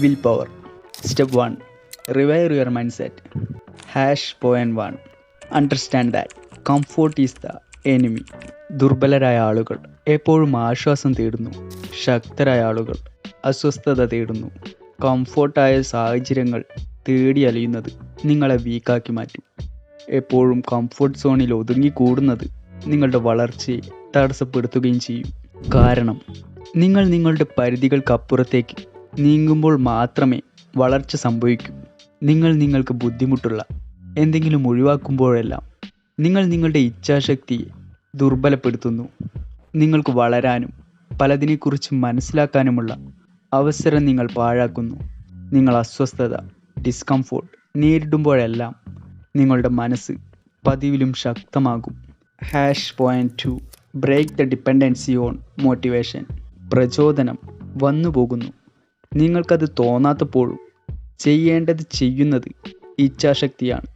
Willpower. Step 1. Rewire your mindset. Point 1. Understand that comfort is the enemy. ദുർബലരായ ആളുകൾ എപ്പോഴും ആശ്വാസം തേടുന്നു. ശക്തരായ ആളുകൾ അസ്വസ്ഥത തേടുന്നു. കംഫോർട്ടായ സാഹചര്യങ്ങൾ തേടി അലയുന്നത് നിങ്ങളെ വീക്കാക്കി മാറ്റും. എപ്പോഴും കംഫോർട്ട് സോണിൽ ഒതുങ്ങിക്കൂടുന്നത് നിങ്ങളുടെ വളർച്ചയെ തടസ്സപ്പെടുത്തുകയും ചെയ്യും. കാരണം നിങ്ങൾ നിങ്ങളുടെ പരിധികൾക്കപ്പുറത്തേക്ക് നീങ്ങുമ്പോൾ മാത്രമേ വളർച്ച സംഭവിക്കൂ. നിങ്ങൾ നിങ്ങൾക്ക് ബുദ്ധിമുട്ടുള്ള എന്തെങ്കിലും ഒഴിവാക്കുമ്പോഴെല്ലാം നിങ്ങൾ നിങ്ങളുടെ ഇച്ഛാശക്തിയെ ദുർബലപ്പെടുത്തുന്നു. നിങ്ങൾക്ക് വളരാനും പലതിനെക്കുറിച്ച് മനസ്സിലാക്കാനുമുള്ള അവസരം നിങ്ങൾ പാഴാക്കുന്നു. നിങ്ങൾ അസ്വസ്ഥത, ഡിസ്കംഫോർട്ട് നേരിടുമ്പോഴെല്ലാം നിങ്ങളുടെ മനസ്സ് പതിവിലും ശക്തമാകും. Point 2. Break the dependency on motivation. പ്രചോദനം വന്നു പോകുന്നു. നിങ്ങൾക്കത് തോന്നാത്തപ്പോഴും ചെയ്യേണ്ടത് ചെയ്യുന്നത് ഇച്ഛാശക്തിയാണ്.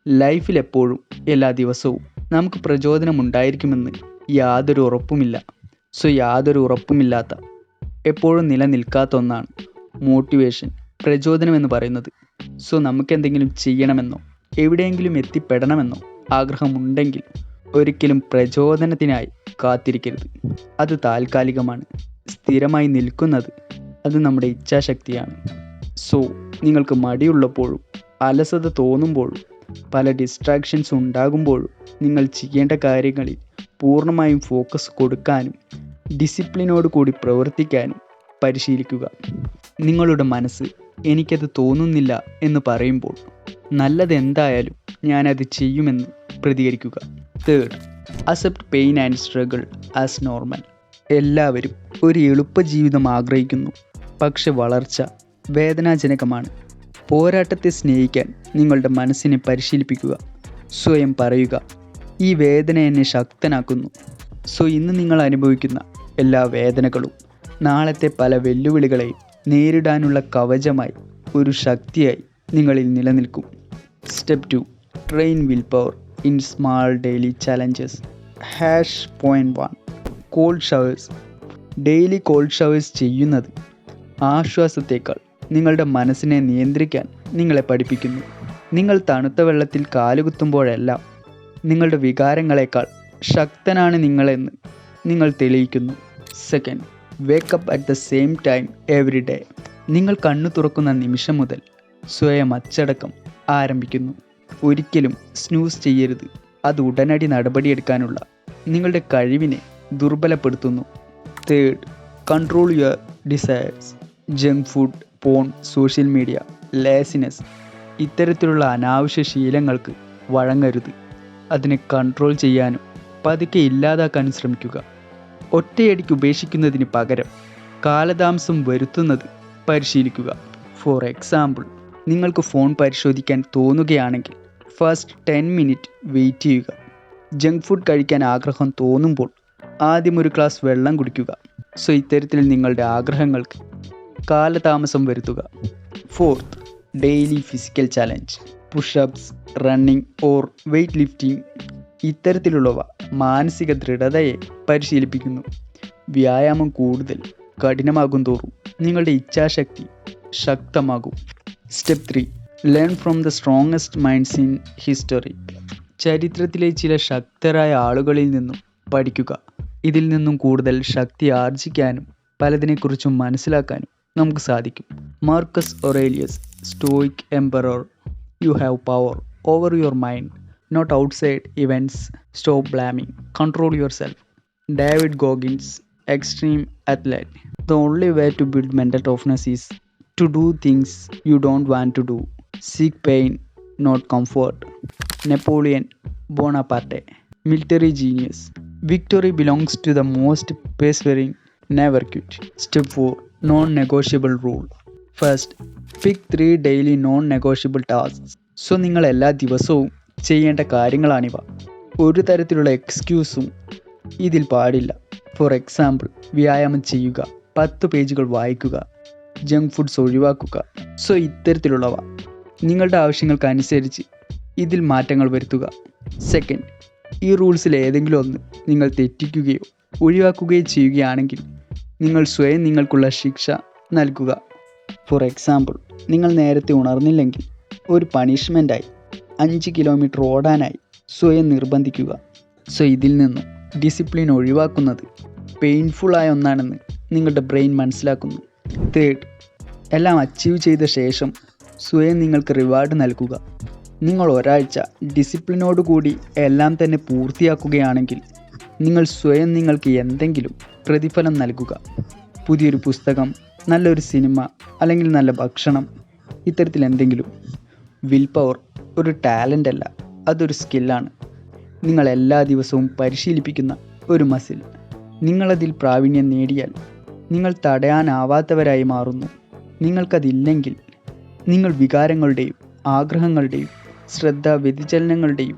ലൈഫിൽ എപ്പോഴും എല്ലാ ദിവസവും നമുക്ക് പ്രചോദനം ഉണ്ടായിരിക്കുമെന്ന് യാതൊരു ഉറപ്പുമില്ല. യാതൊരു ഉറപ്പുമില്ലാത്ത എപ്പോഴും നിലനിൽക്കാത്ത ഒന്നാണ് മോട്ടിവേഷൻ, പ്രചോദനം എന്ന് പറയുന്നത്. നമുക്ക് എന്തെങ്കിലും ചെയ്യണമെന്നോ എവിടെയെങ്കിലും എത്തിപ്പെടണമെന്നോ ആഗ്രഹമുണ്ടെങ്കിൽ ഒരിക്കലും പ്രചോദനത്തിനായി കാത്തിരിക്കരുത്. അത് താൽക്കാലികമാണ്. സ്ഥിരമായി നിൽക്കുന്നത് അത് നമ്മുടെ ഇച്ഛാശക്തിയാണ്. നിങ്ങൾക്ക് മടിയുള്ളപ്പോഴും അലസത തോന്നുമ്പോഴും പല ഡിസ്ട്രാക്ഷൻസ് ഉണ്ടാകുമ്പോഴും നിങ്ങൾ ചെയ്യേണ്ട കാര്യങ്ങളിൽ പൂർണ്ണമായും ഫോക്കസ് കൊടുക്കാനും ഡിസിപ്ലിനോട് കൂടി പ്രവർത്തിക്കാനും പരിശീലിക്കുക. നിങ്ങളുടെ മനസ്സ് എനിക്കത് തോന്നുന്നില്ല എന്ന് പറയുമ്പോൾ നല്ലത് എന്തായാലും ഞാനത് ചെയ്യുമെന്ന് പ്രതികരിക്കുക. 3. Accept pain and struggle as normal. എല്ലാവരും ഒരു എളുപ്പ ജീവിതം ആഗ്രഹിക്കുന്നു. പക്ഷെ വളർച്ച വേദനാജനകമാണ്. പോരാട്ടത്തെ സ്നേഹിക്കാൻ നിങ്ങളുടെ മനസ്സിനെ പരിശീലിപ്പിക്കുക. സ്വയം പറയുക, ഈ വേദന എന്നെ ശക്തനാക്കുന്നു. ഇന്ന് നിങ്ങൾ അനുഭവിക്കുന്ന എല്ലാ വേദനകളും നാളത്തെ പല വെല്ലുവിളികളെയും നേരിടാനുള്ള കവചമായി, ഒരു ശക്തിയായി നിങ്ങളിൽ നിലനിൽക്കും. Step 2. Train willpower in small daily challenges. Point 1. Cold showers. Daily cold showers ചെയ്യുന്നത് ആശ്വാസത്തേക്കാൾ നിങ്ങളുടെ മനസ്സിനെ നിയന്ത്രിക്കാൻ നിങ്ങളെ പഠിപ്പിക്കുന്നു. നിങ്ങൾ തണുത്ത വെള്ളത്തിൽ കാലുകുത്തുമ്പോഴെല്ലാം നിങ്ങളുടെ വികാരങ്ങളെക്കാൾ ശക്തനാണ് നിങ്ങളെന്ന് നിങ്ങൾ തെളിയിക്കുന്നു. 2. Wake up at the same time every day. നിങ്ങൾ കണ്ണു തുറക്കുന്ന നിമിഷം മുതൽ സ്വയം അച്ചടക്കം ആരംഭിക്കുന്നു. ഒരിക്കലും സ്നൂസ് ചെയ്യരുത്. അത് ഉടനടി നടപടിയെടുക്കാനുള്ള നിങ്ങളുടെ കഴിവിനെ ദുർബലപ്പെടുത്തുന്നു. 3. Control your desires. Junk food, porn, social media, laziness ഇത്തരത്തിലുള്ള അനാവശ്യ ശീലങ്ങൾക്ക് വഴങ്ങരുത്. അതിനെ കൺട്രോൾ ചെയ്യാനും പതുക്കെ ഇല്ലാതാക്കാനും ശ്രമിക്കുക. ഒറ്റയടിക്ക് ഉപേക്ഷിക്കുന്നതിന് പകരം കാലതാമസം വരുത്തുന്നത് പരിശീലിക്കുക. ഫോർ എക്സാമ്പിൾ, നിങ്ങൾക്ക് ഫോൺ പരിശോധിക്കാൻ തോന്നുകയാണെങ്കിൽ ഫസ്റ്റ് 10 മിനിറ്റ് വെയിറ്റ് ചെയ്യുക. ജങ്ക് ഫുഡ് കഴിക്കാൻ ആഗ്രഹം തോന്നുമ്പോൾ ആദ്യം ഒരു ഗ്ലാസ് വെള്ളം കുടിക്കുക. ഇത്തരത്തിൽ നിങ്ങളുടെ ആഗ്രഹങ്ങൾക്ക് കാലതാമസം വരുത്തുക. 4. Daily physical challenge. Pushups, running or weight lifting ഇത്തരത്തിലുള്ളവ മാനസിക ദൃഢതയെ പരിശീലിപ്പിക്കുന്നു. വ്യായാമം കൂടുതൽ കഠിനമാകും തോറും നിങ്ങളുടെ ഇച്ഛാശക്തി ശക്തമാകും. Step 3. Learn from the strongest minds in history. ചരിത്രത്തിലെ ചില ശക്തരായ ആളുകളിൽ നിന്നും പഠിക്കുക. ഇതിൽ നിന്നും കൂടുതൽ ശക്തി ആർജിക്കാനും പലതിനെക്കുറിച്ചും മനസ്സിലാക്കാനും നമുക്ക് സാധിക്കും. Marcus Aurelius, stoic emperor. You have power over your mind, not outside events. Stop blaming, control yourself. David Goggins, extreme athlete. The only way to build mental toughness is to do things you don't want to do. Seek pain, not comfort. Napoleon Bonaparte, military genius. Victory belongs to the most persevering, never quit. Step 4. Non-negotiable rule. First, pick 3 daily non-negotiable tasks. നിങ്ങൾ എല്ലാ ദിവസവും ചെയ്യേണ്ട കാര്യങ്ങളാണിവ. ഒരു തരത്തിലുള്ള എക്സ്ക്യൂസും ഇതിൽ പാടില്ല. For example, വ്യായാമം ചെയ്യുക, 10 പേജുകൾ വായിക്കുക, ജങ്ക് ഫുഡ്സ് ഒഴിവാക്കുക. ഇത്തരത്തിലുള്ളവ നിങ്ങളുടെ ആവശ്യങ്ങൾക്കനുസരിച്ച് ഇതിൽ മാറ്റങ്ങൾ വരുത്തുക. സെക്കൻഡ്, ഈ റൂൾസിൽ ഏതെങ്കിലും ഒന്ന് നിങ്ങൾ തെറ്റിക്കുകയോ ഒഴിവാക്കുകയോ ചെയ്യുകയാണെങ്കിൽ നിങ്ങൾ സ്വയം നിങ്ങൾക്കുള്ള ശിക്ഷ നൽകുക. ഫോർ എക്സാമ്പിൾ, നിങ്ങൾ നേരത്തെ ഉണർന്നില്ലെങ്കിൽ ഒരു പണിഷ്മെൻറ്റായി 5 കിലോമീറ്റർ ഓടാനായി സ്വയം നിർബന്ധിക്കുക. സോ ഇതിൽ നിന്നും ഡിസിപ്ലിൻ ഒഴിവാക്കുന്നത് പെയിൻഫുള്ളായ ഒന്നാണെന്ന് നിങ്ങളുടെ ബ്രെയിൻ മനസ്സിലാക്കുന്നു. തേർഡ്, എല്ലാം അച്ചീവ് ചെയ്ത ശേഷം സ്വയം നിങ്ങൾക്ക് റിവാർഡ് നൽകുക. നിങ്ങൾ ഒരാഴ്ച ഡിസിപ്ലിനോടുകൂടി എല്ലാം തന്നെ പൂർത്തിയാക്കുകയാണെങ്കിൽ നിങ്ങൾ സ്വയം നിങ്ങൾക്ക് എന്തെങ്കിലും പ്രതിഫലം നൽകുക. പുതിയൊരു പുസ്തകം, നല്ലൊരു സിനിമ, അല്ലെങ്കിൽ നല്ല ഭക്ഷണം, ഇത്തരത്തിൽ എന്തെങ്കിലും. വിൽ പവർ ഒരു ടാലൻ്റ് അല്ല, അതൊരു സ്കില്ലാണ്. നിങ്ങൾ എല്ലാ ദിവസവും പരിശീലിപ്പിക്കുന്ന ഒരു മസിൽ. നിങ്ങളതിൽ പ്രാവീണ്യം നേടിയാൽ നിങ്ങൾ തടയാനാവാത്തവരായി മാറുന്നു. നിങ്ങൾക്കതില്ലെങ്കിൽ നിങ്ങൾ വികാരങ്ങളുടെയും ആഗ്രഹങ്ങളുടെയും ശ്രദ്ധ വ്യതിചലനങ്ങളുടെയും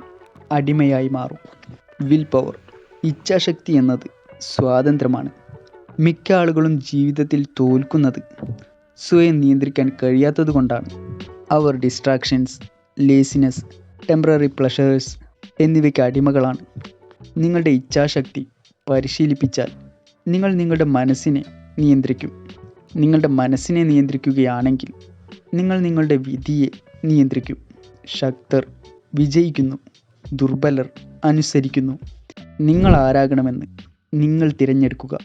അടിമയായി മാറും. വിൽ പവർ, ഇച്ഛാശക്തി എന്നത് സ്വാതന്ത്ര്യമാണ്. മിക്ക ആളുകളും ജീവിതത്തിൽ തോൽക്കുന്നത് സ്വയം നിയന്ത്രിക്കാൻ കഴിയാത്തത് കൊണ്ടാണ്. അവർ ഡിസ്ട്രാക്ഷൻസ്, ലേസിനെസ്, ടെമ്പററി പ്ലഷേഴ്സ് എന്നിവയ്ക്ക് അടിമകളാണ്. നിങ്ങളുടെ ഇച്ഛാശക്തി പരിശീലിപ്പിച്ചാൽ നിങ്ങൾ നിങ്ങളുടെ മനസ്സിനെ നിയന്ത്രിക്കും. നിങ്ങളുടെ മനസ്സിനെ നിയന്ത്രിക്കുകയാണെങ്കിൽ നിങ്ങൾ നിങ്ങളുടെ വിധിയെ നിയന്ത്രിക്കും. ശക്തർ വിജയിക്കുന്നു, ദുർബലർ അനുസരിക്കുന്നു. നിങ്ങൾ ആരാകണമെന്ന് നിങ്ങൾ തിരഞ്ഞെടുക്കുക.